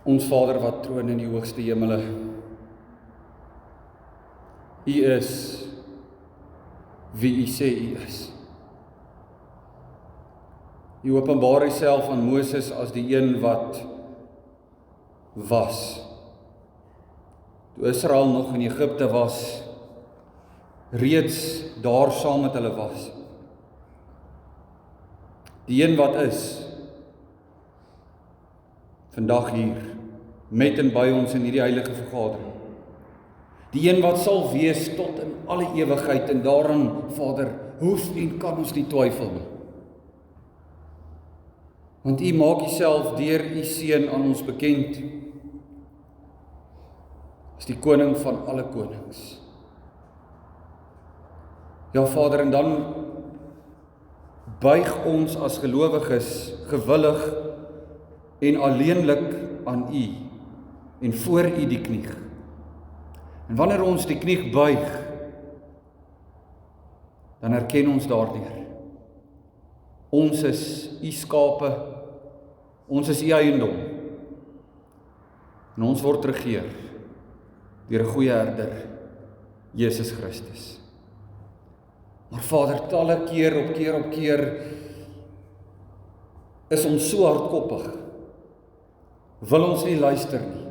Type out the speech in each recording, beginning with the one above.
Ons Vader wat troon in die hoogste hemele, U is wie U sê U is. U openbaar Uself aan Moses as die een wat was. Toe Israel nog in Egipte was, reeds daar saam met hulle was. Die een wat is, vandag hier, met en by ons in hierdie heilige vergadering. Die een wat sal wees tot in alle ewigheid, en daarin, Vader, hoef en kan ons nie twyfel nie. Want U maak Uself deur U Seun aan ons bekend, as die koning van alle konings. Ja, Vader, en dan buig ons as gelowiges gewillig en alleenlik aan U en voor U die knie. En wanneer ons die knie buig, dan erken ons daardeur. Ons is U skape, ons is U eiendom. En ons word regeer deur 'n goeie herder, Jesus Christus. Maar Vader, talle keer op keer is ons so hardkoppig. Wil ons nie luister nie.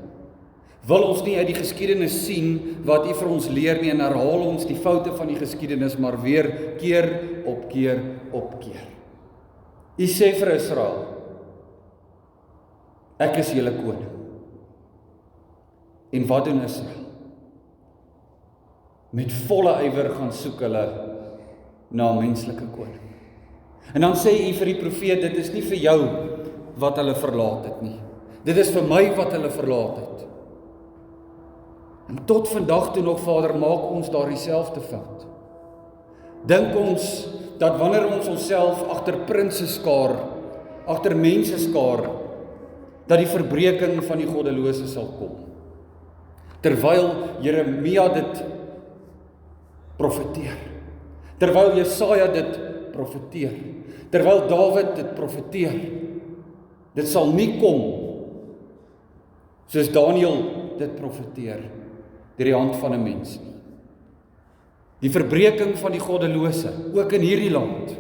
Wil ons nie uit die geskiedenis sien wat U vir ons leer nie, en herhaal ons die foute van die geskiedenis, maar weer keer op keer. U sê vir Israel, ek is julle koning. En wat doen Israel? Met volle ywer gaan soek hulle na 'n menslike koning. En dan sê U vir die profeet, dit is nie vir jou wat hulle verlaat het nie. Dit is vir my wat hulle verlaat het. En tot vandag toe nog, Vader, maak ons daar dieselfde fout. Dink ons dat wanneer ons onsself agter prinse skaar, agter mense skaar, dat die verbreeking van die goddelose sal kom. Terwyl Jeremia dit profeteer. Terwyl Jesaja dit profeteer. Terwyl Dawid dit profeteer. Dit sal nie kom soos Daniël dit profeteer deur die hand van 'n mens nie. Die verbreeking van die goddelose, ook in hierdie land,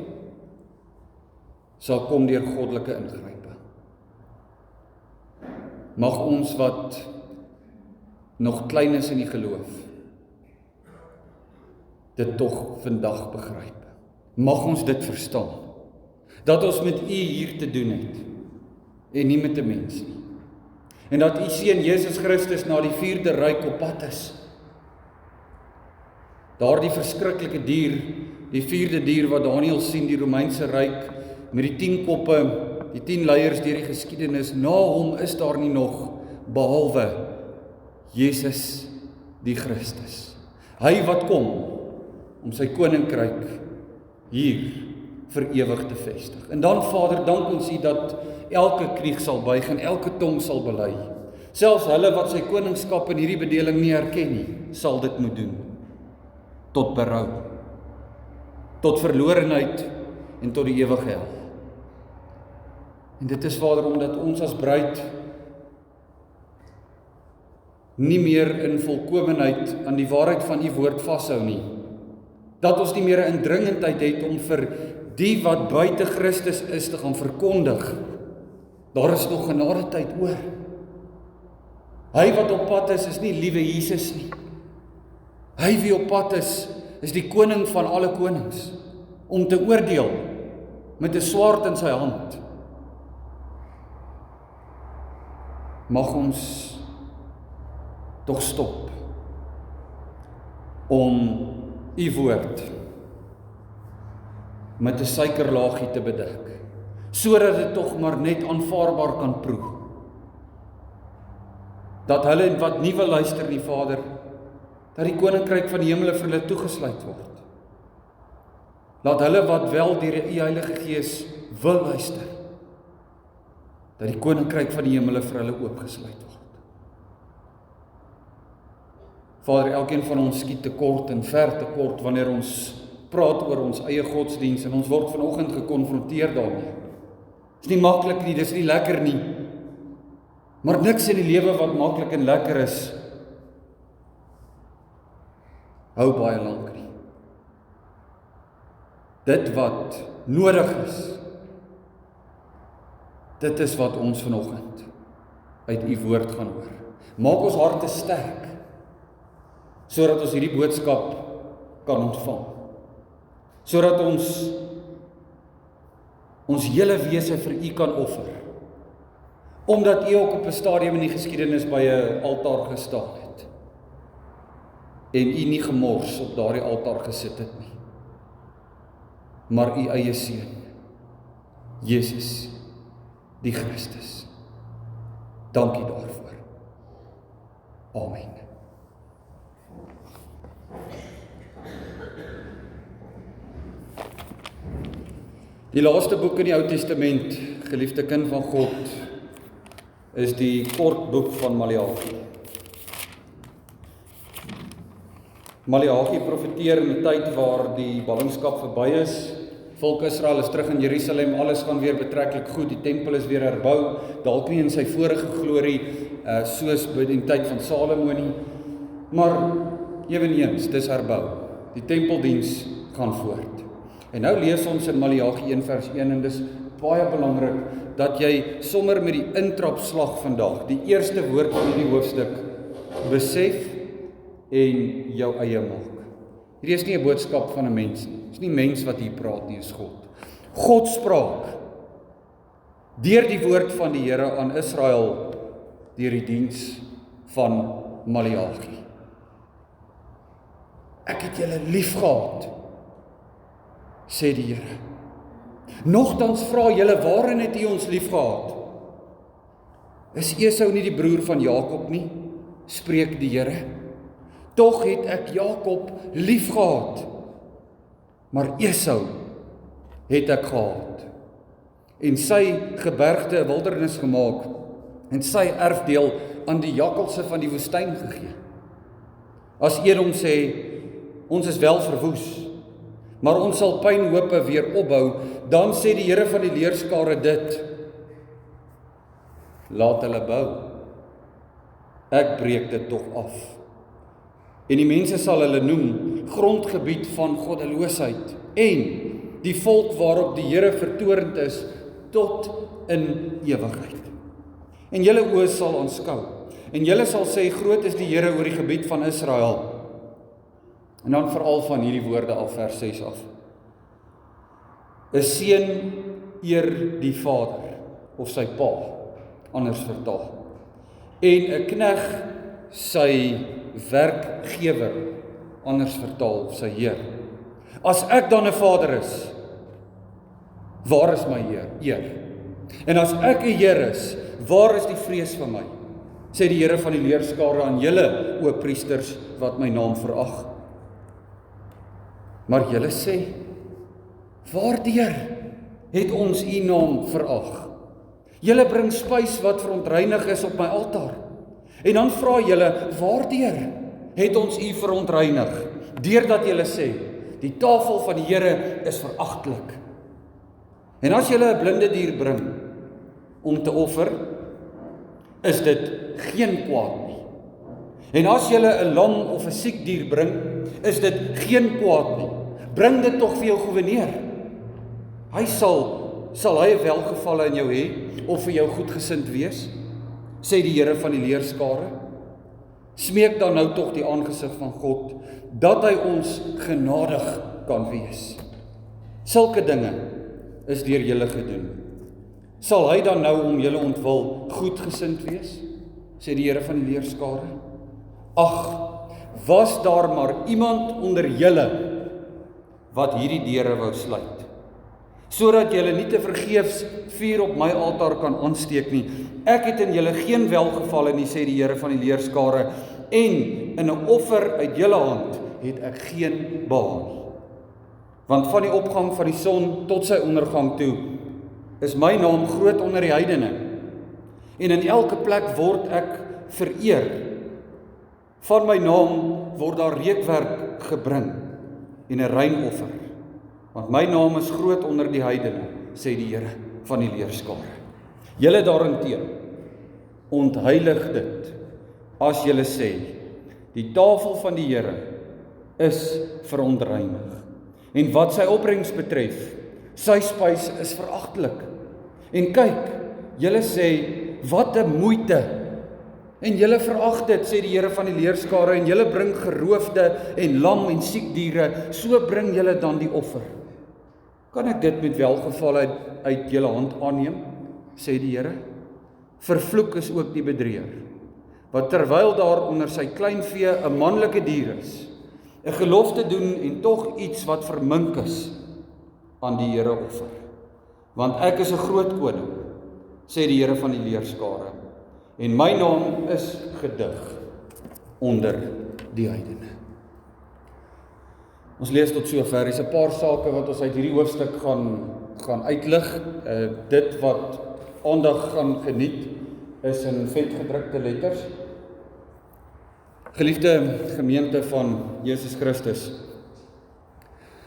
sal kom deur goddelike ingrype. Mag ons wat nog klein is in die geloof, dit tog vandag begryp. Mag ons dit verstaan, dat ons met U hier te doen het, en nie met 'n mens nie. En dat U Seun Jesus Christus na die 4de ryk op pad is. Daardie verskriklike dier, die 4de dier wat Daniël sien, die Romeinse ryk, met die 10 koppe, die 10 leiers deur die geskiedenis, na hom is daar nie nog, behalwe Jesus die Christus. Hy wat kom, om sy koninkryk hier vir ewig te vestig. En dan, Vader, dank ons U dat elke knie sal buig en elke tong sal bely. Selfs hulle wat sy koningskap in hierdie bedeling nie erken nie, sal dit moet doen. Tot berou, tot verlorenheid en tot die ewige hel. En dit is, Vader, omdat ons as bruid nie meer in volkomenheid aan die waarheid van U woord vashou nie. Dat ons nie meer 'n indringendheid het om vir die wat buite Christus is te gaan verkondig. Daar is nog genadetyd oor. Hy wat op pad is nie liewe Jesus nie. Hy wie op pad is die koning van alle konings, om te oordeel met 'n swaard in sy hand. Mag ons tog stop om U woord met 'n suikerlaagie te bedek, sodat dit tog maar net aanvaarbaar kan proe. Dat hulle wat nie wil luister nie, Vader, dat die koninkryk van die hemele vir hulle toegesluit word. Laat hulle wat wel deur U Heilige Gees wil luister, dat die koninkryk van die hemele vir hulle oopgesluit word. Vader, elkeen van ons skiet tekort en ver tekort wanneer ons praat oor ons eie godsdiens, en ons word vanoggend gekonfronteer daarmee. Dis nie maklik nie, dis nie lekker nie. Maar niks in die lewe wat maklik en lekker is, hou baie lank nie. Dit wat nodig is, dit is wat ons vanoggend uit u woord gaan hoor. Maak ons harte sterk, sodat ons hierdie boodskap kan ontvang. Sodat ons hele wese vir u kan offer. Omdat u ook op 'n stadium in die geskiedenis by 'n altaar gestaan het. En u nie gemors op daardie altaar gesit het nie. Maar u eie seun, Jesus, die Christus. Dankie daarvoor. Amen. Die laaste boek in die Ou Testament, geliefde kind van God, is die kort boek van Maleagi. Maleagi profeteer in die tyd waar die ballingskap verby is. Volk Israel is terug in Jerusalem, alles gaan weer betreklik goed, die tempel is weer herbou, dalk nie in sy vorige glorie, soos by die tyd van Salomo nie, maar eweneens, dis herbou. Die tempeldiens gaan voort. En nou lees ons in Maleagi 1 vers 1, en dis baie belangrik, dat jy sommer met die intrapslag vandag, die eerste woord van die hoofstuk, besef en jou eie maak. Hierdie is nie 'n boodskap van 'n mens nie. Dit is nie mens wat hier praat nie, is God. God spraak deur die woord van die Here aan Israel deur die diens van Maleagi. Ek het julle lief gehad, sê die Here. Nogtans vra julle, waarin het u ons lief gehad? Is Esau nie die broer van Jakob nie? Spreek die Here. Tog het ek Jakob lief gehad, maar Esau het ek gehaat, en sy gebergte 'n wildernis gemaak, en sy erfdeel aan die jakkalse van die woestyn gegee. As Edom sê, ons is wel verwoes, maar ons sal pynhope weer opbou, dan sê die Here van die leerskare dit, laat hulle bou, ek breek dit tog af. En die mense sal hulle noem grondgebied van goddeloosheid en die volk waarop die Here vertorend is tot in ewigheid. En julle oë sal aanskou en julle sal sê, groot is die Here oor die gebied van Israel. En dan veral van hierdie woorde af vers 6 af. 'n Seun eer die vader of sy pa, anders vertaal. En 'n knegg sy werkgewer, anders vertaal, sy heer. As ek dan 'n vader is, waar is my eer? En as ek 'n heer is, waar is die vrees van my? Sê die Here van die leerskare aan julle, o priesters, wat my naam verag. Maar julle sê, waardeur het ons u naam verag? Julle bring spys wat verontreinig is op my altaar. En dan vra julle, waardeur het ons u verontreinig? Deurdat julle sê, die tafel van die Here is veragtelik. En as julle 'n blinde dier bring om te offer, is dit geen kwaad nie. En as julle 'n lam of 'n siek dier bring, is dit geen kwaad nie. Bring dit tog vir jou goewerneur. Hy sal hy welgevalle in jou hê of vir jou goedgesind wees, sê die Here van die leerskare. Smeek dan nou tog die aangesig van God, dat hy ons genadig kan wees. Sulke dinge is deur julle gedoen. Sal hy dan nou om julle ontwil goedgesind wees, sê die Here van die leerskare. Ag, was daar maar iemand onder julle wat hierdie deure wou sluit, sodat julle nie te vergeefs vuur op my altaar kan aansteek nie. Ek het in julle geen welgevalle nie, sê die Here van die leerskare, en in 'n offer uit julle hand het ek geen behaag nie. Want van die opgang van die son tot sy ondergang toe, is my naam groot onder die heidene, en in elke plek word ek vereer. Van my naam word daar reukwerk gebring, en 'n reinoffer, want my naam is groot onder die heidene, sê die Here van die leerskare. Julle daarenteen ontheilig dit, as julle sê, die tafel van die Here is verontreinig. En wat sy opbrengs betref, sy spys is veragtelik. En kyk, julle sê, wat 'n moeite. En julle verag dit, sê die Here van die leerskare, en julle bring geroofde en lam en siek diere, so bring julle dan die offer. Kan ek dit met welgeval uit julle hand aanneem, sê die Here? Vervloek is ook die bedrieër, wat terwyl daar onder sy kleinvee 'n manlike dier is, 'n gelofte doen en tog iets wat vermink is aan die Here offer. Want ek is 'n groot koning, sê die Here van die leerskare, en my naam is gedig onder die heidene. Ons lees tot sover. Is 'n paar sake wat ons uit hierdie hoofstuk gaan uitlig. Dit wat aandag gaan geniet is in vetgedrukte letters. Geliefde gemeente van Jesus Christus,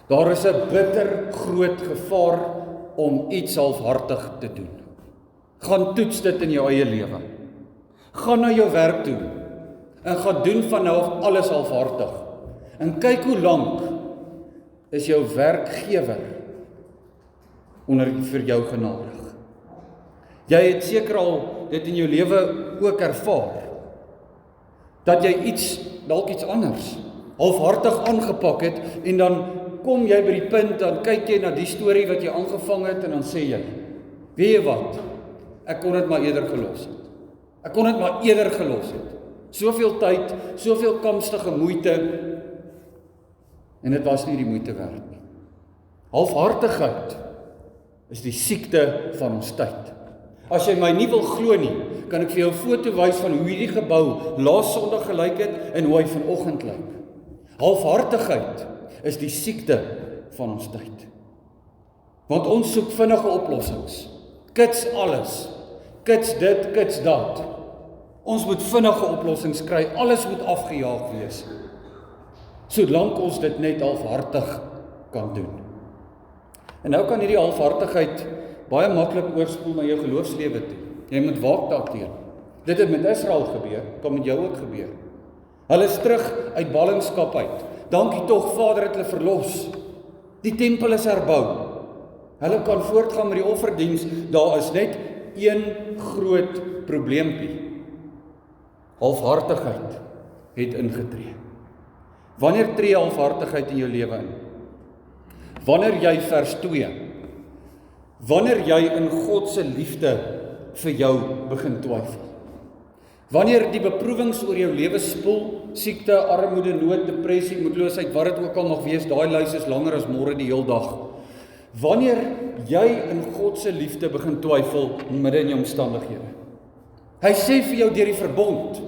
daar is 'n bitter groot gevaar om iets halfhartig te doen. Gaan toets dit in jou eie lewe. Gaan na jou werk toe en gaan doen van nou af alles halfhartig. En kyk hoe lank is jou werkgewer vir jou genadig. Jy het seker al dit in jou lewe ook ervaar, dat jy dalk iets anders halfhartig aangepak het, en dan kom jy by die punt, dan kyk jy na die storie wat jy aangevang het, en dan sê jy, weet jy wat, ek kon dit maar eerder gelos het. Soveel tyd, soveel kamstige moeite, en dit was nie die moeite werd nie. Halfhartigheid is die siekte van ons tyd. As jy my nie wil glo nie, kan ek vir jou 'n foto wys van hoe hierdie gebou laas Sondag gelyk het en hoe hy vanoggend lyk. Halfhartigheid is die siekte van ons tyd. Want ons soek vinnige oplossings. Kits alles. Kits dit, kits dat. Ons moet vinnige oplossings kry. Alles moet afgejaag wees. Solank ons dit net halfhartig kan doen. En nou kan hierdie halfhartigheid baie maklik oorspoel na jou geloofslewe toe. Jy moet waak daarteen. Dit het met Israel gebeur, kan met jou ook gebeur. Hulle is terug uit ballingskap uit. Dankie tog, Vader het hulle verlos. Die tempel is herbou. Hulle kan voortgaan met die offerdiens. Daar is net een groot probleempie. Halfhartigheid het ingetree. Wanneer tree halfhartigheid in jou lewe in? Wanneer jy vers 2, wanneer jy in God se liefde vir jou begin twyfel. Wanneer die beproewings oor jou lewe spoel, siekte, armoede, nood, depressie, moedeloosheid, wat dit ook al mag wees, daai lys is langer as môre die heel dag. Wanneer jy in God se liefde begin twyfel midde in jou omstandighede. Hy sê vir jou deur die verbond,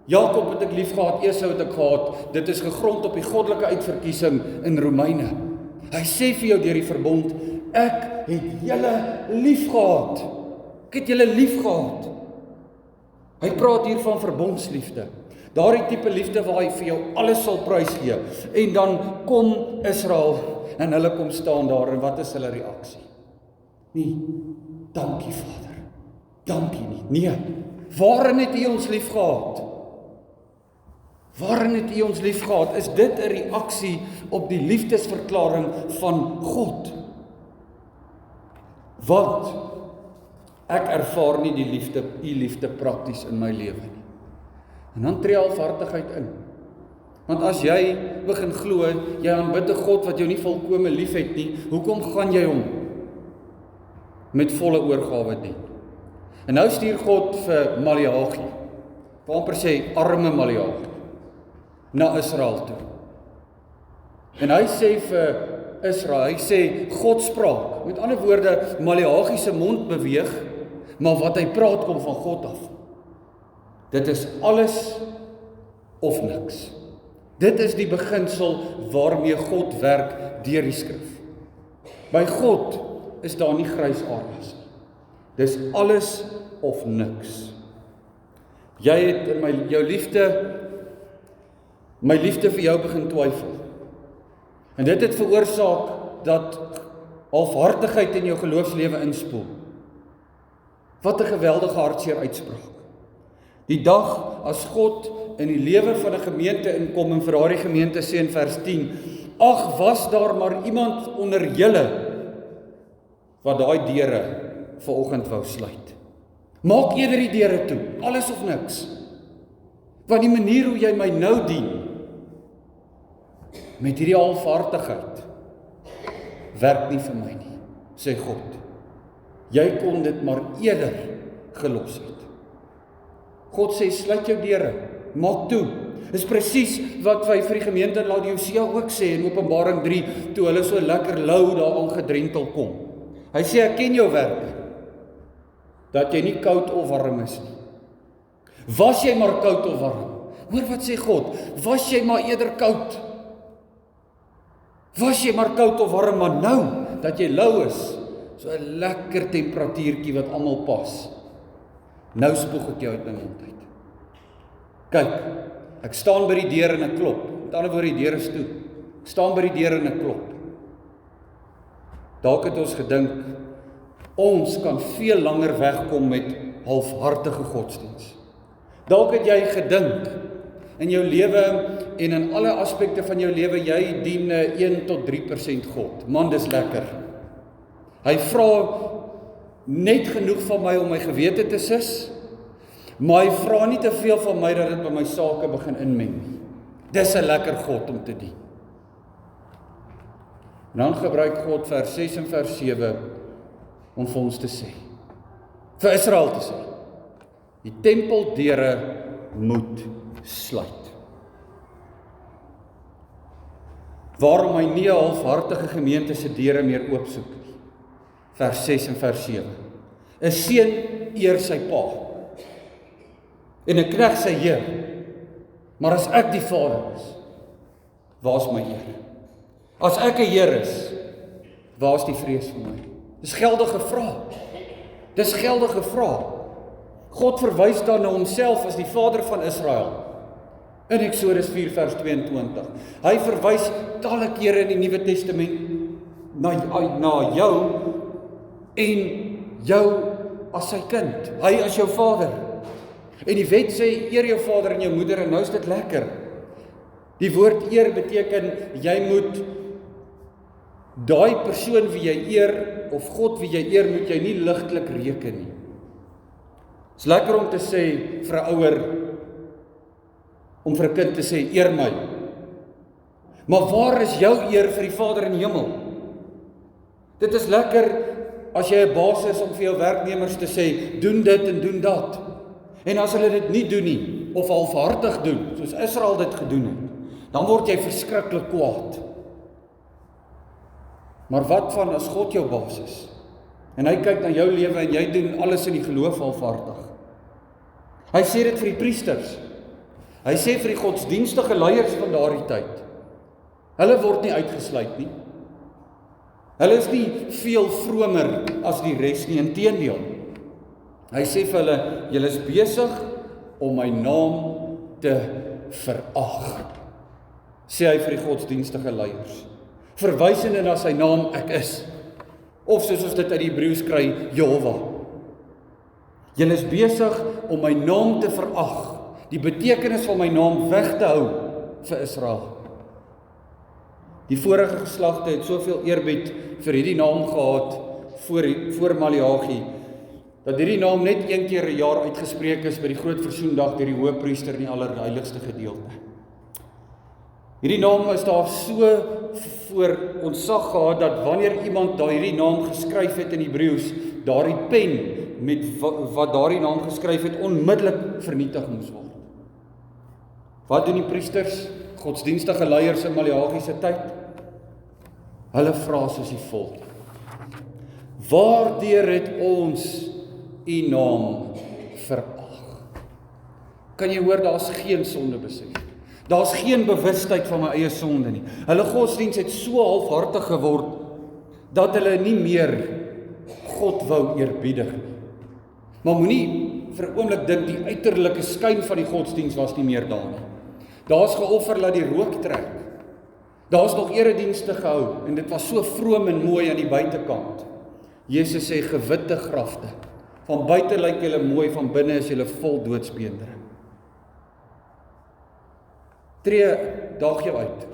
Jakob het ek lief gehad, Esau het ek gehaat, dit is gegrond op die goddelike uitverkiesing in Romeine. Hy sê vir jou deur die verbond, ek het julle lief gehad. Ek het julle lief gehad. Hy praat hier van verbondsliefde. Daardie tipe liefde waar hy vir jou alles sal prys gee. En dan kom Israel en hulle kom staan daar en wat is hulle reaksie? Nee, dankie Vader. Dankie nie. Nee, waarin het U ons lief gehad? Waarin het U ons lief gehad? Is dit 'n reaksie op die liefdesverklaring van God? Want ek ervaar nie die liefde, U liefde prakties in my lewe nie. En dan tree halfhartigheid in. Want as jy begin glo, jy aanbid 'n God wat jou nie volkome lief het nie, hoekom gaan jy hom met volle oorgawe dien? En nou stuur God vir Maleagi, amper sê arme Maleagi, na Israel toe. En hy sê vir Israel, hy sê God spraak. Met ander woorde, Maleagi se mond beweeg, maar wat hy praat kom van God af. Dit is alles of niks. Dit is die beginsel waarmee God werk deur die skrif. By God is daar nie grys areas nie. Dis alles of niks. Jy het in my liefde vir jou begin twyfel. En dit het veroorsaak dat halfhartigheid in jou geloofslewe inspoel. Wat 'n geweldige hartseer uitspraak. Die dag as God in die lewe van 'n gemeente inkom en vir daardie gemeente sê in vers 10, ag, was daar maar iemand onder julle wat daai deure vanoggend wou sluit. Maak eerder die deure toe, alles of niks. Want die manier hoe jy my nou dien, met hierdie halfhartigheid, werk nie vir my nie, sê God. Jy kon dit maar eerder gelos het. God sê, sluit jou deure, maak toe. Dis presies wat hy vir die gemeente in Laodicea ook sê in Openbaring 3, toe hulle so lekker lou daar aangedrentel kom. Hy sê, ek ken jou werke, dat jy nie koud of warm is nie. Was jy maar koud of warm? Hoor wat sê God, was jy maar eerder koud? Was jy maar koud of warm, maar nou, dat jy lou is, so 'n lekker temperatuurtjie wat almal pas. Nou spoeg ek jou uit my mond uit. Kyk, ek staan by die deur en ek klop. Met ander woorde, die deur is toe. Ek staan by die deur en ek klop. Dalk het ons gedink, ons kan veel langer wegkom met halfhartige godsdiens. Dalk het jy gedink, in jou lewe en in alle aspekte van jou lewe, jy dien 1 tot 3% God. Man, dis lekker. Hy vra net genoeg van my om my gewete te sis, maar hy vra nie te veel van my dat dit by my sake begin inmeng nie. Dis 'n lekker God om te dien. En dan gebruik God vers 6 en vers 7 om vir ons te sê, vir Israel te sê, die tempeldeure moet sluit. Waarom hy nie 'n halfhartige gemeente se deure meer oopsoek nie. Vers 6 en vers 7. 'n seun eer sy pa en 'n knegt sy heer. Maar as ek die vader is, waar's my eer? As ek 'n heer is, waar's die vrees vir my? Dis geldige vraag. Dis geldige vraag. God verwys dan na homself as die vader van Israel. In Eksodus 4 vers 22. Hy verwys talle kere in die Nuwe Testament na jou en jou as sy kind. Hy as jou vader. En die wet sê, eer jou vader en jou moeder, en nou is dit lekker. Die woord eer beteken, jy moet daai persoon wie jy eer, of God wie jy eer, moet jy nie ligtelik reken nie. Dit is lekker om te sê vir 'n ouer, om vir 'n kind te sê, eer my. Maar waar is jou eer vir die Vader in die hemel? Dit is lekker as jy 'n baas is om vir jou werknemers te sê, doen dit en doen dat. En as hulle dit nie doen nie, of halfhartig doen, soos Israel dit gedoen het, dan word jy verskriklik kwaad. Maar wat van as God jou baas is? En hy kyk na jou lewe en jy doen alles in die geloof halfhartig. Hy sê dit vir die priesters. Hy sê vir die godsdienstige leiers van daardie tyd. Hulle word nie uitgesluit nie. Hulle is nie veel vromer as die res nie, inteendeel. Hy sê vir hulle, julle is besig om my naam te verag. Sê hy vir die godsdienstige leiers. Verwysende na sy naam, ek is. Of soos ons dit uit die Hebreëus kry, Jehovah. Julle is besig om my naam te verag, die betekenis van my naam weg te hou vir Israel. Die vorige geslagte het soveel eerbied vir hierdie naam gehad voor Maleagi, dat hierdie naam net een keer 'n jaar uitgespreek is by die groot versoendag deur die hoëpriester in die allerheiligste gedeelte. Hierdie naam is daar so voor ontsag gehad, dat wanneer iemand hierdie naam geskryf het in Hebreëus, daardie pen met wat daardie naam geskryf het, onmiddellik vernietig moes word. Wat doen die priesters, godsdienstige leiers in Maleagi se tyd? Hulle vra soos die volk: waardeur het ons u naam verag? Kan jy hoor, daar's geen sondebesef. Daar's geen bewustheid van my eie sonde nie. Hulle godsdiens het so halfhartig geword, dat hulle nie meer God wou eerbiedig nie. Maar moenie vir 'n oomblik dink die uiterlike skyn van die godsdiens was nie meer daar nie. Daar's geoffer laat die rook trek. Daar's nog eredienste gehou, en dit was so vroom en mooi aan die buitekant. Jesus sê, gewitte grafte. Van buite lyk julle mooi, van binne is julle vol doodsbeendere. daag jou uit.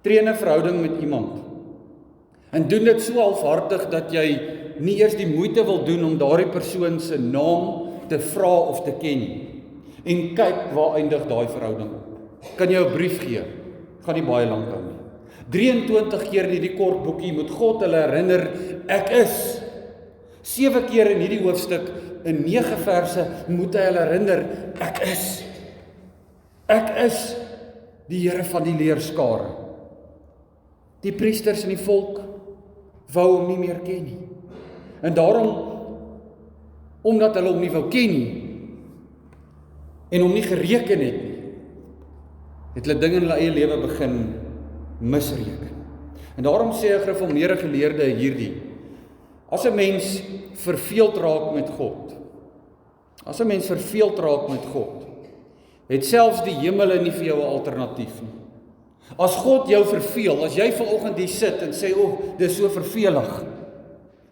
Tree in 'n verhouding met iemand. En doen dit so halfhartig dat jy nie eers die moeite wil doen om daardie persoon se naam te vra of te ken nie. En kyk waar eindig daai verhouding. Kan jy 'n brief gee? Gaan nie baie lank hou nie. 23 keer in hierdie kort boekie moet God hulle herinner, ek is. 7 keer in hierdie hoofstuk, in 9 verse, moet hy hulle herinner, ek is. Ek is die Here van die leerskare. Die priesters en die volk wou hom nie meer ken nie. En daarom, omdat hulle hom nie wou ken nie, en hom nie gereken het nie, het hulle dinge in hulle eie lewe begin misreken. En daarom sê 'n gereformeerde geleerde hierdie, as 'n mens verveeld raak met God, het selfs die hemele nie vir jou 'n alternatief nie. As God jou verveel, as jy vanoggend hier sit en sê, dis so vervelig,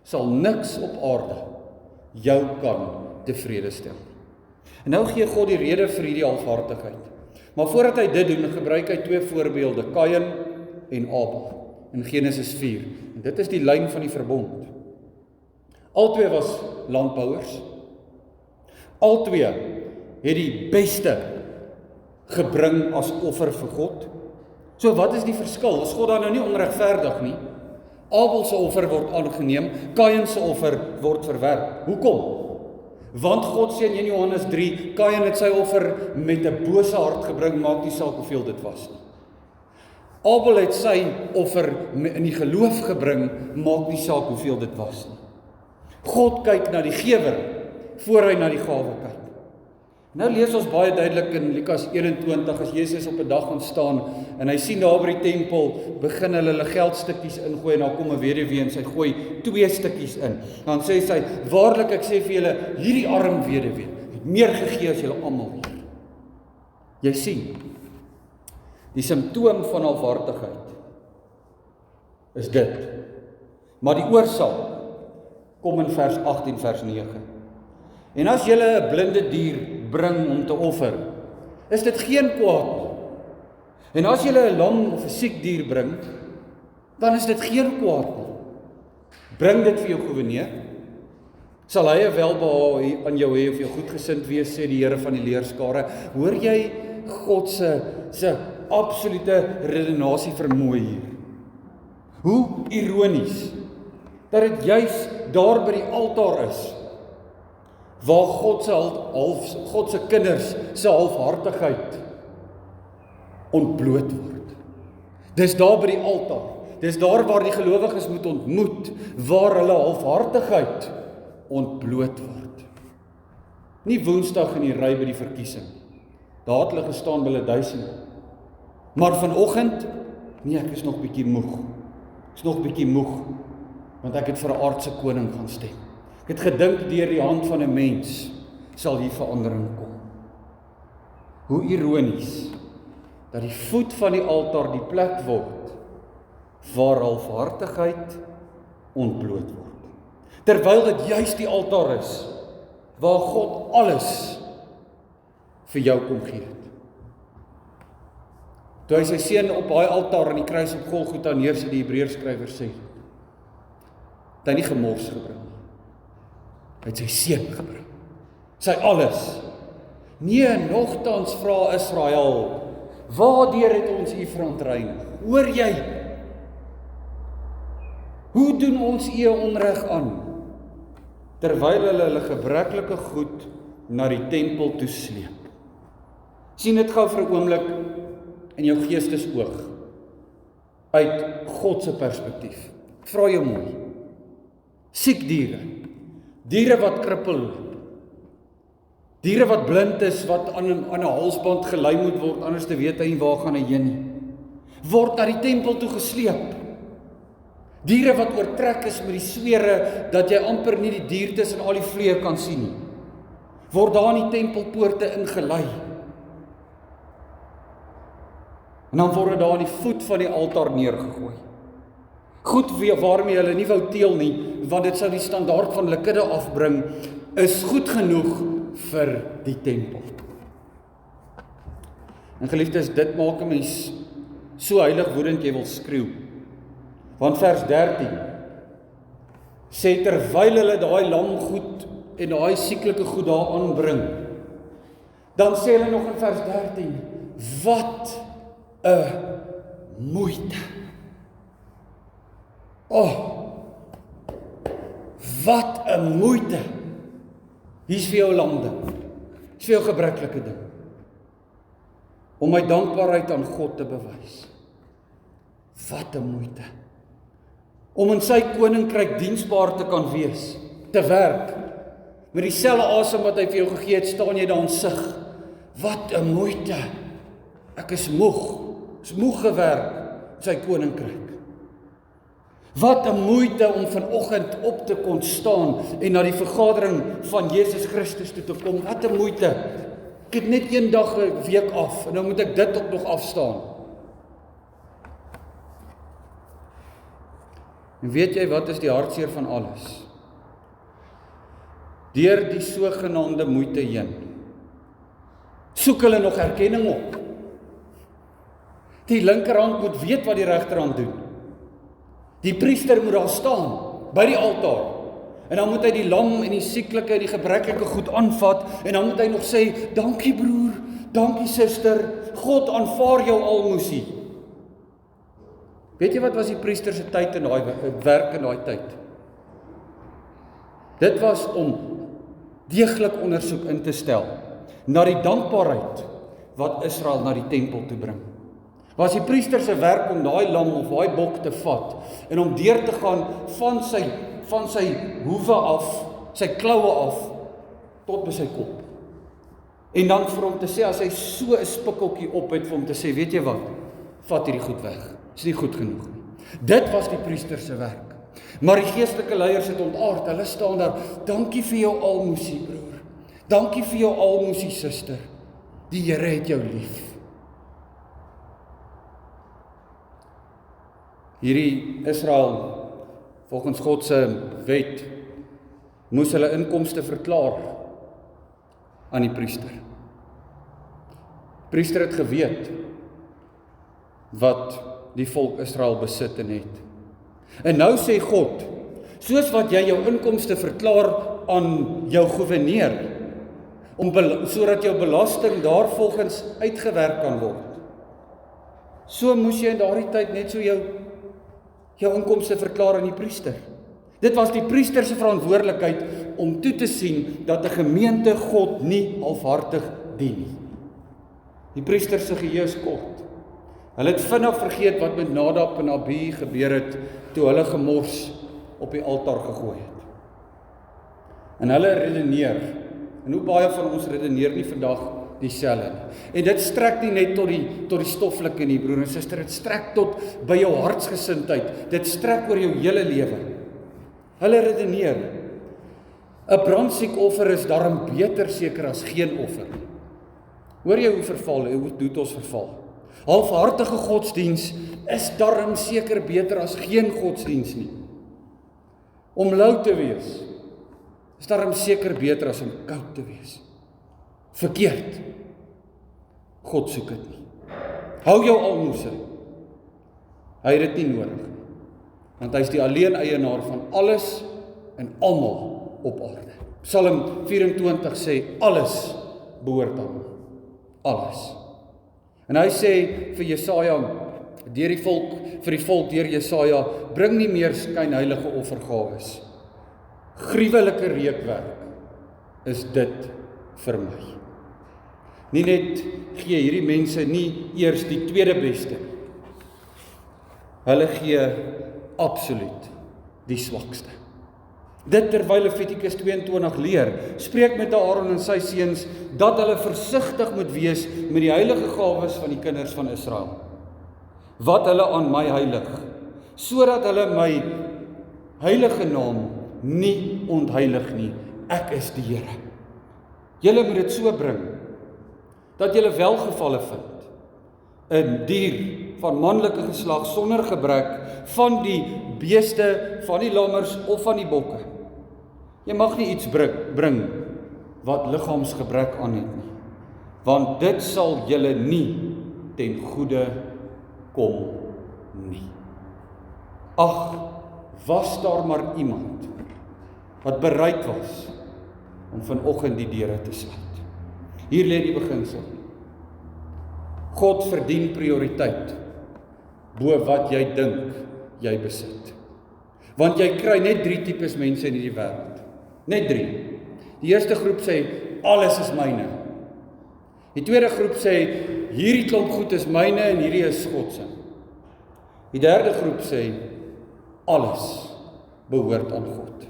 sal niks op aarde jou kan tevrede stel. En nou gee God die rede vir hierdie halfhartigheid. Maar voordat hy dit doen, gebruik hy 2 voorbeelde, Kain en Abel, in Genesis 4. En dit is die lyn van die verbond. Albei was landbouers. Albei het die beste gebring as offer vir God. So wat is die verskil? Is God dan nou nie onregverdig nie? Abel se offer word aangeneem, Kain se offer word verwerp. Hoekom? Want God sê in 1 Johannes 3, Kain het sy offer met 'n bose hart gebring, maak nie saak hoeveel dit was nie. Abel het sy offer in die geloof gebring, maak nie saak hoeveel dit was nie. God kyk na die gewer, voor hy na die gawe kyk. Nou lees ons baie duidelik in Lukas 21, as Jesus op 'n dag gaan staan, en hy sien daar by die tempel, begin hulle geldstukkies ingooi, en dan kom 'n weduwee en sy gooi 2 stukkies in. Dan sê sy, waarlik ek sê vir julle, hierdie arm weduwee het meer gegee as julle almal hier. Jy sien, die simptoom van halfhartigheid is dit. Maar die oorsaak kom in vers 8 en vers 9. En as julle 'n blinde dier bring om te offer, is dit geen kwaad nie. En as julle 'n lam of 'n siek dier bring, dan is dit geen kwaad nie. Bring dit vir jou goewerneur, sal hy 'n welbehae aan jou hê of jou goedgesind wees, sê die Here van die leerskare. Hoor jy God se absolute redenasie vermoë hier? Hoe ironies dat dit juis daar by die altaar is waar God se kinders se halfhartigheid ontbloot word. Dis daar by die altaar. Dis daar waar die gelowiges moet ontmoet, waar hulle halfhartigheid ontbloot word. Nie Woensdag in die ry by die verkiesing. Daar het hulle gestaan by hulle duisende. Maar vanoggend, nee, ek is nog bietjie moeg. Want ek het vir 'n aardse koning gaan stem. Ek het gedink deur die hand van 'n mens sal hier verandering kom. Hoe ironies dat die voet van die altaar die plek word waar halfhartigheid ontbloot word. Terwyl dit juis die altaar is waar God alles vir jou kom gee het. Toe hy sy seun op daai altaar aan die kruis op Golgotha neersit, die Hebreërskrywer sê, het hy nie gemors gebring nie. Hy het sy seun gebring. Sy alles. Nee, nogtans vra Israel, waardeur het ons u verontreinig? Hoor jy? Hoe doen ons u onreg aan? Terwyl hulle gebreklike goed na die tempel toe sleep. Sien dit gou vir 'n oomblik in jou geestesoog uit God se perspektief. Vra jou mooi. Siek diere, diere wat krippel loop, diere wat blind is, wat aan 'n halsband gelei moet word, anders te weet hy nie waar gaan hy heen nie, word na die tempel toe gesleep. Diere wat oortrek is met die swere, dat jy amper nie die diertes en al die vleie kan sien nie, word daar in die tempelpoorte ingelei. En dan word daar aan die voet van die altaar neergegooi. Goed waarmee hulle nie wou teel nie, want dit sou die standaard van hulle kudde afbring, is goed genoeg vir die tempel. En geliefdes, dit maak 'n mens so heilig woedend jy wil skreeu. Want vers 13 sê terwyl hulle daai lam goed en daai sieklike goed daar aanbring, dan sê hulle nog in vers 13, wat 'n moeite. Wat 'n moeite. Hier's vir jou lam ding. Hier's vir jou gebreklike ding. Om my dankbaarheid aan God te bewys. Wat 'n moeite. Om in sy koninkryk diensbaar te kan wees, te werk. Met dieselfde asem wat hy vir jou gegee het, staan jy daar in sig. Wat 'n moeite. Ek is moeg. Is moeg gewerk in sy koninkryk. Wat 'n moeite om vanoggend op te kon staan en na die vergadering van Jesus Christus toe te kom. Wat 'n moeite. Ek het net een dag 'n week af en nou moet ek dit ook nog afstaan. En weet jy wat is die hartseer van alles? Deur die sogenaamde moeite heen, soek hulle nog erkenning op. Die linkerhand moet weet wat die regterhand doen. Die priester moet daar staan, by die altaar. En dan moet hy die lam en die sieklike en die gebreklike goed aanvat. En dan moet hy nog sê, dankie broer, dankie suster, God aanvaar jou almoesie. Weet jy wat was die priester se tyd in daai werk in daai tyd? Dit was om deeglik ondersoek in te stel na die dankbaarheid wat Israel na die tempel toe bring. Was die priester se werk om daai lam of daai bok te vat en om deur te gaan van sy hoewe af, sy kloue af tot by sy kop. En dan vir hom te sê as hy so 'n spikkeltjie op het vir hom te sê, weet jy wat? Vat hierdie goed weg. Is nie goed genoeg nie. Dit was die priester se werk. Maar die geestelike leiers het ontaard. Hulle staan daar, dankie vir jou almoesie broer. Dankie vir jou almoesie suster. Die Here het jou lief. Hierdie Israel, volgens God se wet, moes hulle inkomste verklaar aan die priester. Die priester het geweet wat die volk Israel besit en het. En nou sê God, soos wat jy jou inkomste verklaar aan jou gouverneur, sodat jou belasting daarvolgens uitgewerk kan word. So moes jy in daardie tyd net so jou inkomste verklaar aan die priester. Dit was die priester se verantwoordelikheid om toe te sien dat 'n gemeente God nie halfhartig dien nie. Die priester se geheue is kort. Hulle het vinnig vergeet wat met Nadab en Abihu gebeur het toe hulle gemors op die altaar gegooi het. En hulle redeneer, en hoe baie van ons redeneer nie vandag dieselfde nie. En dit strek nie net tot die stoffelike nie, broer en suster, dit strek tot by jou hartsgesindheid, dit strek oor jou hele lewe. Hulle redeneer, 'n brandsiekoffer is daarom beter seker as geen offer. Hoor jy hoe verval, hoe doet ons verval? Halfhartige godsdiens is daarom seker beter as geen godsdiens nie. Om lou te wees is daarom seker beter as om koud te wees. Verkeerd. God soek dit nie. Hou jou almoes. Hy het dit nie nodig nie. Want hy is die alleen eienaar van alles en almal op aarde. Psalm 24 sê alles behoort aan hom. Alles. En hy sê vir Jesaja, vir die volk deur Jesaja, bring nie meer skynheilige offergawes. Gruwelike reukwerk is dit vir my. Nie net gee hierdie mense nie eers die tweede beste. Hulle gee absoluut die swakste. Dit terwyl Levitikus 22 leer, spreek met Aaron en sy seuns dat hulle versigtig moet wees met die heilige gawes van die kinders van Israel. Wat hulle aan my heilig, sodat hulle my heilige naam nie ontheilig nie. Ek is die Here. Julle moet dit so bring dat julle welgevalle vind. 'n dier van manlike geslag sonder gebrek, van die beeste, van die lammers of van die bokke. Jy mag nie iets bring wat liggaamsgebrek aan het nie, want dit sal julle nie ten goeie kom nie. Ag, was daar maar iemand wat bereid was om vanoggend die deure te sluit. Hier lê die beginsel. God verdien prioriteit bo wat jy dink jy besit. Want jy kry net 3 tipes mense in hierdie wêreld. Net 3. Die eerste groep sê, alles is myne. Die tweede groep sê, hierdie klomp goed is myne en hierdie is God se. Die derde groep sê, alles behoort aan God.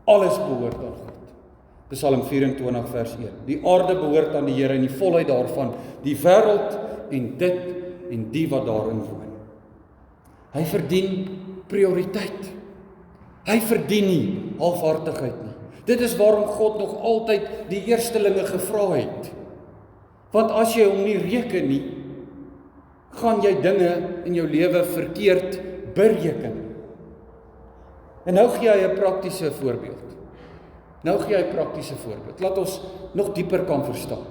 Alles behoort aan God. Psalm 24 vers 1. Die aarde behoort aan die Here en die volheid daarvan, die wêreld en dit en die wat daarin woon. Hy verdien prioriteit. Hy verdien nie halfhartigheid nie. Dit is waarom God nog altyd die eerstelinge gevra het. Want as jy hom nie reken nie, gaan jy dinge in jou lewe verkeerd bereken. En nou gee hy 'n praktiese voorbeeld. Laat ons nog dieper kan verstaan.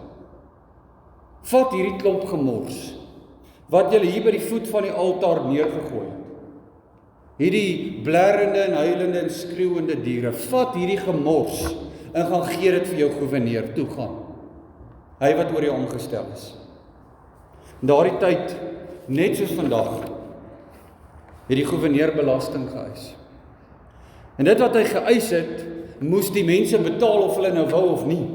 Vat hierdie klomp gemors, wat julle hier by die voet van die altaar neergegooi het. Hierdie blerrende en huilende en skreeuende diere, vat hierdie gemors en gaan gee dit vir jou gouverneur, toe gaan. Hy wat oor jou aangestel is. In daardie tyd, net soos vandag, het die gouverneur belasting geëis. En dit wat hy geëis het, moes die mense betaal of hulle nou wou of nie.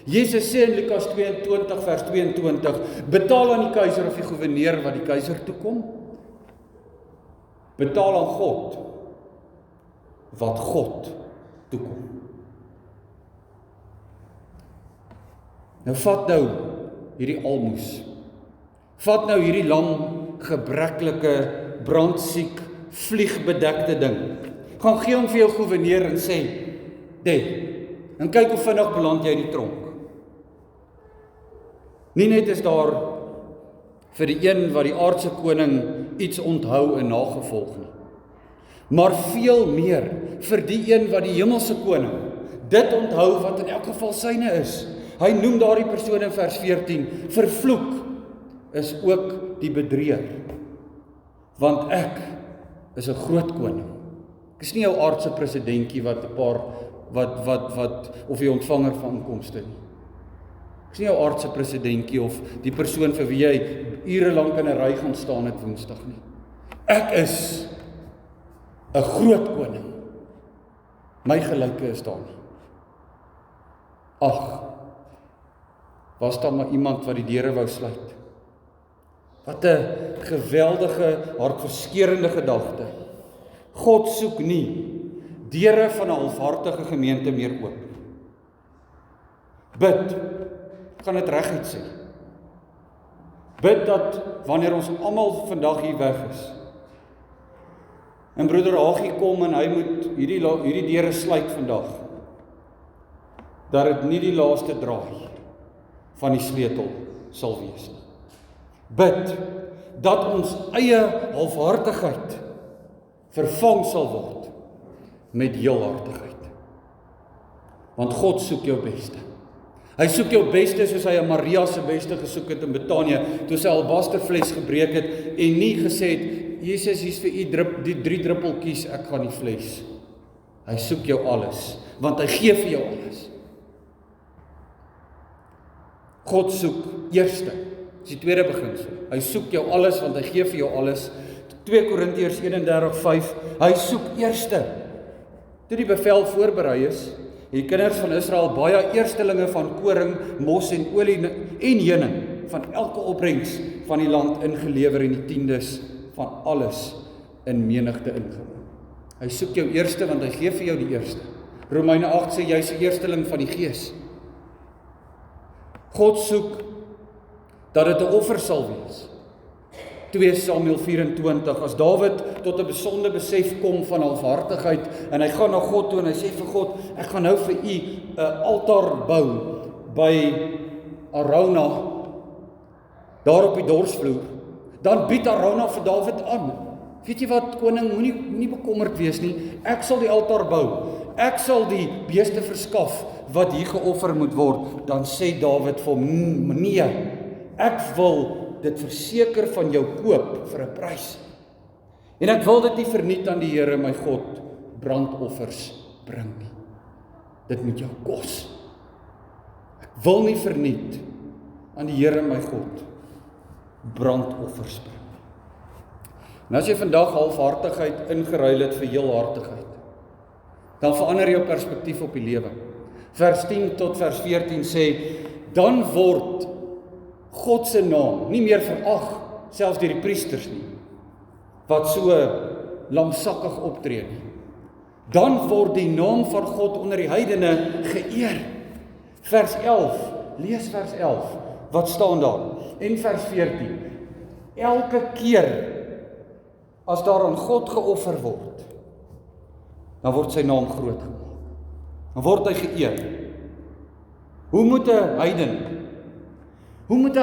Jesus sê in Lukas 22 vers 22, betaal aan die keiser of die gouverneur wat die keiser toekom. Betaal aan God wat God toekom. Nou vat nou hierdie almoes. Vat nou hierdie lam, gebreklike, brandsiek, vliegbedekte ding. Gaan gee hom vir jou gouverneur en sê, en kyk hoe vinnig beland jy in die tronk. Nie net is daar vir die een wat die aardse koning iets onthou en nagevolg nie, maar veel meer vir die een wat die hemelse koning dit onthou wat in elk geval syne is. Hy noem daardie persoon in vers 14, vervloek is ook die bedrieër, want ek is 'n groot koning. Ek is nie jou aardse presidentjie wat 'n paar of die ontvanger van inkomste nie. Ek is nie jou aardse presidentjie of die persoon vir wie jy ure lank in 'n ry gaan staan het Woensdag nie. Ek is 'n groot koning. My gelyke is daar nie. Ag, was daar maar iemand wat die deure wou sluit. Wat 'n geweldige, hartverskeurende gedagte. God soek nie deure van 'n halfhartige gemeente meer oop. Bid, kan dit reguit sê. Bid dat wanneer ons almal vandag hier weg is, en broeder Hagie kom en hy moet hierdie deure sluit vandag, dat dit nie die laaste draai van die sleutel sal wees nie. Bid dat ons eie halfhartigheid vervang sal word met heelhartigheid. Want God soek jou beste. Hy soek jou beste soos hy aan Maria se beste gesoek het in Betanië, toe sy albasterfles gebreek het en nie gesê het, Jesus, hier's vir u die 3 druppeltjies, ek gaan die fles. Hy soek jou alles, want hy gee vir jou alles. God soek eerste, dis die tweede beginsel. Hy soek jou alles, want hy gee vir jou alles. 2 Korintiërs 31:5, hy soek eerste. Toe die bevel voorberei is, die kinders van Israel baie eerstelinge van koring, mos en olie en heuning van elke opbrengs van die land ingelewer en die 10des van alles in menigte ingebring. Hy soek jou eerste, want hy gee vir jou die eerste. Romeine 8 sê jy's 'n eersteling van die Gees. God soek dat dit 'n offer sal wees. 2 Samuel 24, as Dawid tot 'n besonde besef kom van halfhartigheid en hy gaan na God toe en hy sê vir God, ek gaan nou vir u 'n altaar bou by Arauna, daar op die dorsvloer, dan bied Arauna vir Dawid aan. Weet jy wat, koning, moenie bekommerd wees nie, ek sal die altaar bou, ek sal die beeste verskaf wat hier geoffer moet word. Dan sê Dawid vir hom, nee, ek wil dit verseker van jou koop vir 'n prys. En ek wil dit nie verniet aan die Here my God brandoffers bring nie. Dit moet jou kos. Ek wil nie verniet aan die Here my God brandoffers bring. En as jy vandag halfhartigheid ingeruil het vir heelhartigheid, dan verander jou perspektief op die lewe. Vers 10 tot vers 14 sê, dan word God se naam nie meer verag, selfs deur die priesters nie, wat so lamsakkig optree nie. Dan word die naam van God onder die heidene geëer. Vers 11, lees vers 11, wat staan daar? En vers 14, elke keer as daar aan God geoffer word, dan word sy naam groot gemaak. Dan word hy geëer. Hoe moet 'n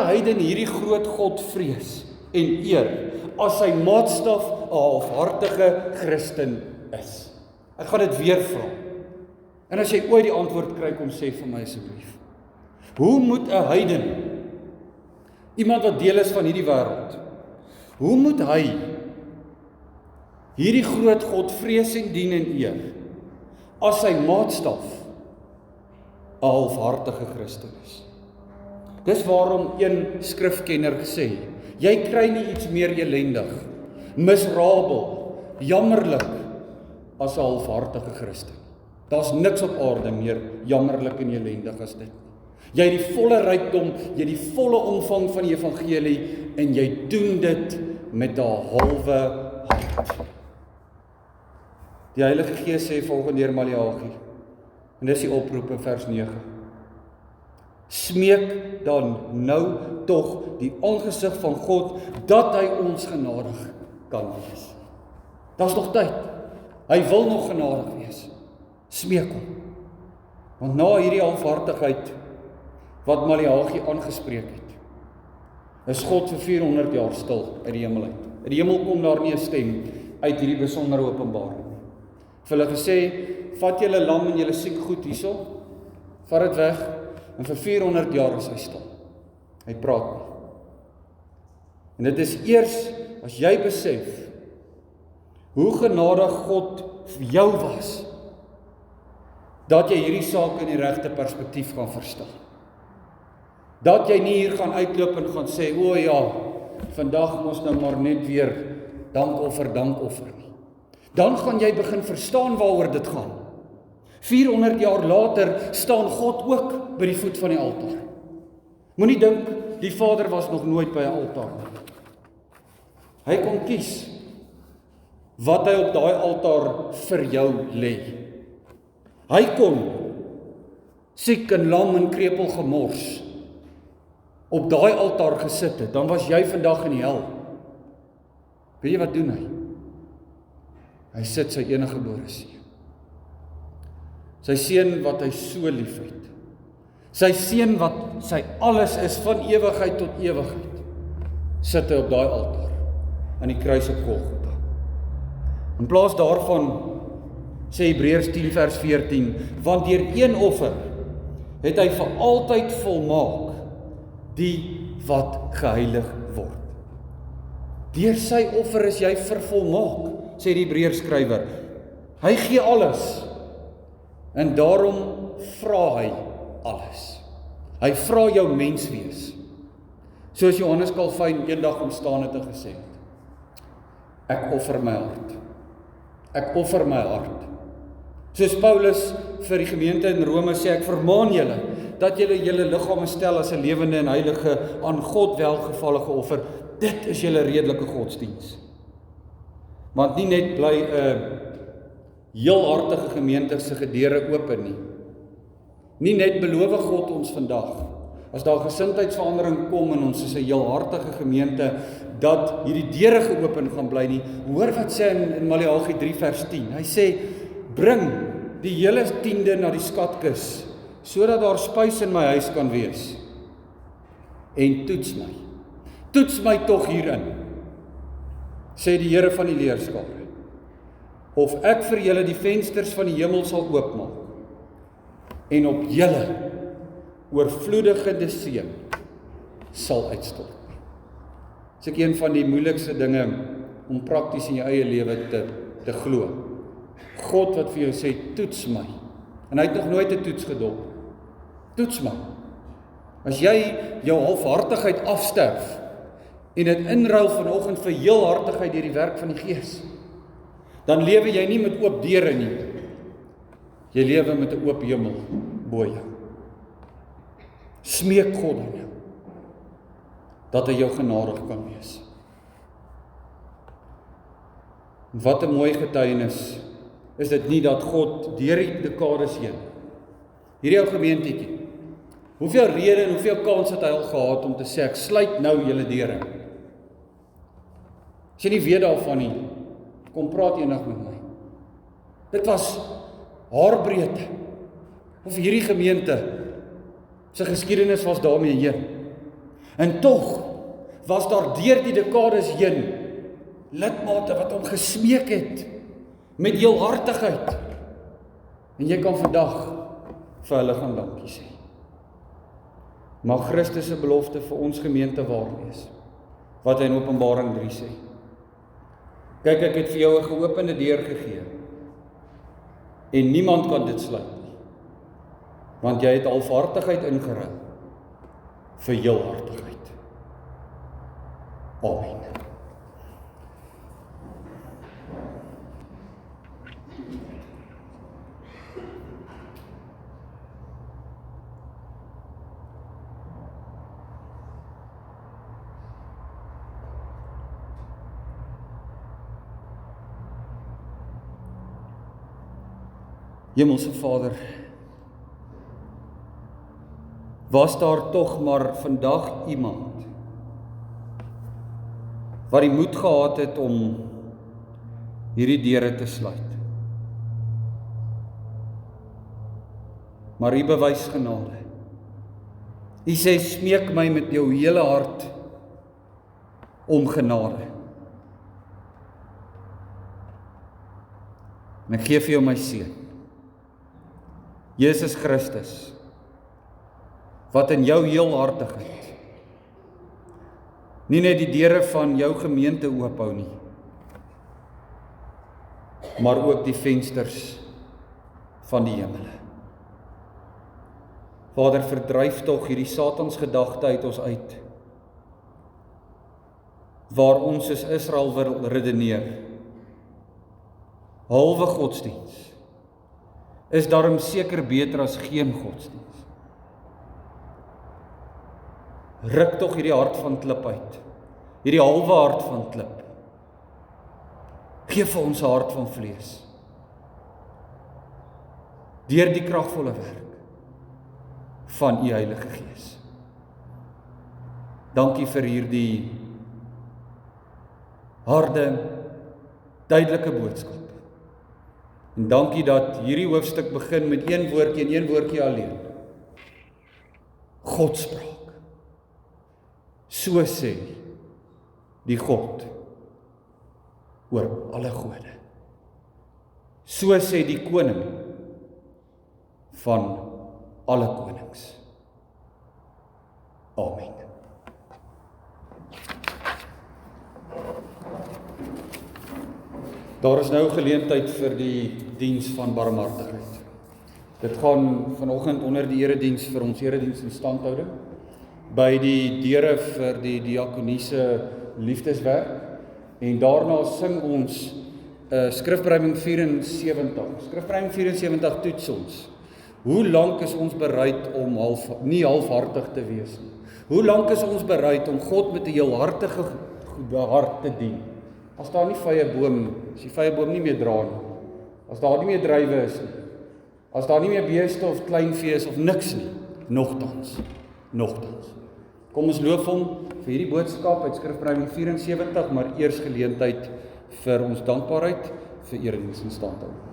heiden hierdie groot God vrees en eer, as sy maatstaf 'n halfhartige Christen is? Ek gaan dit weer vra. En as jy ooit die antwoord kry, kom sê vir my asseblief. Hoe moet 'n heiden, iemand wat deel is van hierdie wêreld, hoe moet hy hierdie groot God vrees en dien en eer, as sy maatstaf 'n halfhartige Christen is? Dis waarom een skrifkenner gesê, jy kry nie iets meer elendig, miserabel, jammerlik, as 'n halfhartige Christen. Daar's niks op aarde meer jammerlik en elendig as dit. Jy het die volle rykdom, jy het die volle omvang van die evangelie, en jy doen dit met 'n halwe hart. Die Heilige Gees sê volgens deur Maleagi, en dis die oproep in vers 9. Smeek dan nou tog die aangesig van God, dat hy ons genadig kan wees. Daar's nog tyd. Hy wil nog genadig wees. Smeek hom. Want na hierdie halfhartigheid wat Maleagi aangespreek het, is God vir 400 jaar stil uit die hemel uit. In die hemel kom daar nie 'n stem uit hierdie besondere openbaring. Vir hulle gesê, vat julle lam en julle siek goed hierso, vat dit weg, en vir 400 jaar is hy stil. Hy praat nie. En dit is eers as jy besef hoe genadig God vir jou was, dat jy hierdie saak in die regte perspektief gaan verstaan. Dat jy nie hier gaan uitloop en gaan sê, o ja, vandag moes nou maar net weer dankoffer nie. Dan gaan jy begin verstaan waaroor dit gaan. 400 jaar later staan God ook by die voet van die altaar. Moenie dink, die Vader was nog nooit by 'n altaar nie. Hy kon kies wat hy op daai altaar vir jou lê. Hy kon siek en lam en krepeel gemors op daai altaar gesit het, dan was jy vandag in die hel. Weet jy wat doen hy? Hy sit sy eniggebore seun. Sy seun wat hy so lief het. Sy seun wat sy alles is van ewigheid tot ewigheid. Sit hy op daai altaar aan die kruis op Golgotha. In plaas daarvan sê Hebreërs 10 vers 14, want deur een offer het hy vir altyd volmaak die wat geheilig word. Deur sy offer is jy vervolmaak, sê die Hebreërs skrywer. Hy gee alles en daarom vra hy alles. Hy vra jou mens wees. Soos Johannes Calvin eendag ontstaan het en gesê het, ek offer my hart. Ek offer my hart. Soos Paulus vir die gemeente in Rome sê, ek vermaan julle, dat julle julle liggame stel as 'n lewende en heilige, aan God welgevallige offer. Dit is julle redelike godsdiens. Want nie net bly 'n heelhartige gemeente se deure oop nie. Nie net beloof God ons vandag, as daar gesindheidsverandering kom en ons is 'n heelhartige gemeente, dat hierdie deure geopen gaan bly nie. Hoor wat sê in Maleagi 3 vers 10. Hy sê, bring die hele 10de na die skatkis, sodat daar spys in my huis kan wees. En toets my. Toets my tog hierin, sê die Here van die leerskare, of ek vir julle die vensters van die hemel sal oopmaak, en op julle oorvloedige seën sal uitstort. Dis ook een van die moeilikste dinge om prakties in jou eie lewe te glo. God wat vir jou sê, toets my. En hy het nog nooit 'n toets gedop. Toets my. As jy jou halfhartigheid afsterf, en dit inruil vanoggend vir heelhartigheid deur die werk van die Gees, dan lewe jy nie met oop deure nie. Jy lewe met 'n oop hemel bo jou. Smeek God aan jou, dat hy jou genadig kan wees. Wat 'n mooi getuienis is dit nie dat God deur die dekades heen, hierdie ou gemeentetjie, hoeveel rede en hoeveel kans het hy al gehad om te sê, ek sluit nou julle deure. As jy nie weet daarvan nie, kom praat eendag met my. Dit was haarbreedte, of hierdie gemeente, sy geskiedenis was daarmee heen. En tog was daar deur die dekades heen lidmate wat hom gesmeek het met heelhartigheid. En jy kan vandag vir hulle gaan dankie sê. Mag Christus se belofte vir ons gemeente waar wees, wat hy in Openbaring 3 sê. Kyk, ek het vir jou 'n geopende deur gegee, en niemand kan dit sluit nie, want jy het halfhartigheid ingeruil vir heelhartigheid. Amen. Hemelse Vader, was daar tog maar vandag iemand wat die moed gehad het om hierdie deure te sluit. Maar U bewys genade. U sê, smeek my met jou hele hart om genade. En ek gee vir jou my seun, Jesus Christus, wat in jou heelhartigheid nie net die deure van jou gemeente oophou nie, maar ook die vensters van die hemele. Vader, verdryf tog hierdie Satans gedagte uit ons uit, waar ons soos Israel wil redeneer. Halwe godsdiens is daarom seker beter as geen godsdiens. Ruk tog hierdie hart van klip uit, hierdie halwe hart van klip. Geef vir ons 'n hart van vlees, deur die kragvolle werk van U Heilige Gees. Dankie vir hierdie harde, duidelike boodskap. En dankie dat hierdie hoofstuk begin met een woordjie en een woordjie alleen. God spraak. So sê die God oor alle gode. So sê die koning van alle konings. Amen. Daar is nou geleentheid vir die diens van barmhartigheid. Dit gaan vanoggend onder die erediens vir ons erediens in standhouding, by die deure vir die diakoniese liefdeswerk, en daarna sing ons Skrifbrywing 74. Skrifbrywing 74 toets ons. Hoe lank is ons bereid om nie halfhartig te wees nie? Hoe lank is ons bereid om God met 'n heelhartige hart te dien? As daar nie vrye boom, as die vrye boom nie meer dra nie, as daar nie meer druiwe is nie, as daar nie meer beeste of kleinvee is of niks nie, nogtans. Kom ons loof hom vir hierdie boodskap uit Skrifbrywing 74, maar eers geleentheid vir ons dankbaarheid vir erediens in standhouding.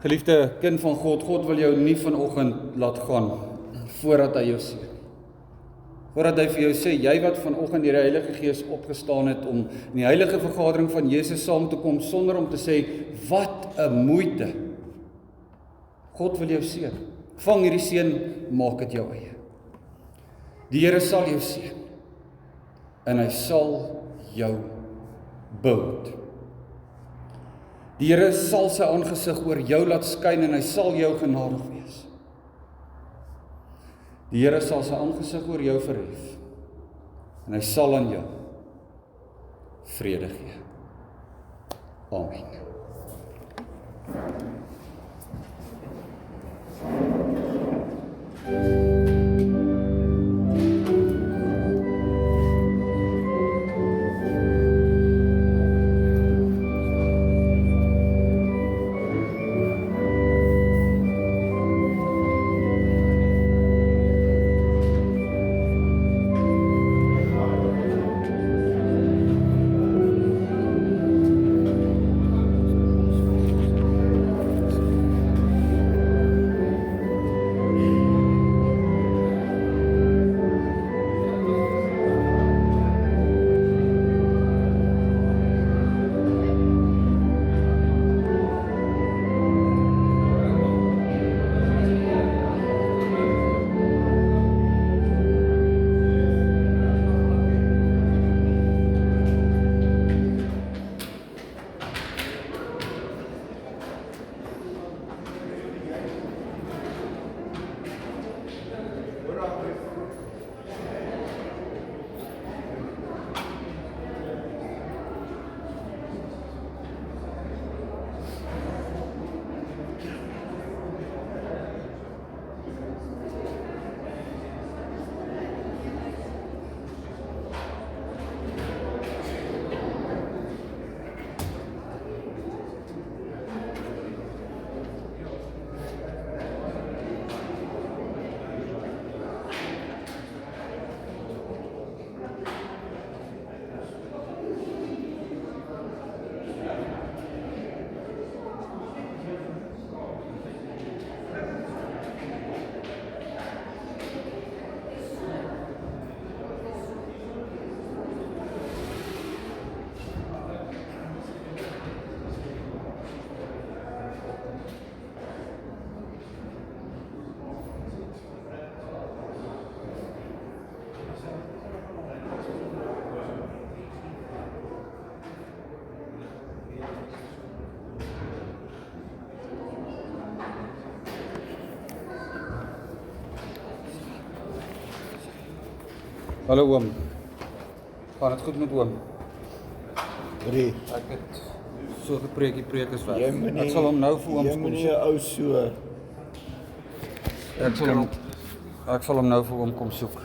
Geliefde kind van God, God wil jou nie vanoggend laat gaan voordat hy jou seën. Voordat hy vir jou sê, jy wat vanoggend deur die Heilige Gees opgestaan het om in die heilige vergadering van Jesus saam te kom, sonder om te sê, wat 'n moeite. God wil jou seën. Vang hierdie seën, maak dit jou eie. Die Here sal jou seën. En hy sal jou behoed. Die Here sal sy aangesig oor jou laat skyn en hy sal jou genadig wees. Die Here sal sy aangesig oor jou verhef en hy sal aan jou vrede gee. Amen. Hallo oom, gaan het goed met oom? Drie. Ek het so gepreek, die preek is weg. Jy moet nie- Ek sal hom nou vir oom Jy kom moet nie soek. 'n ou so. Ek sal hom nou vir oom kom soek.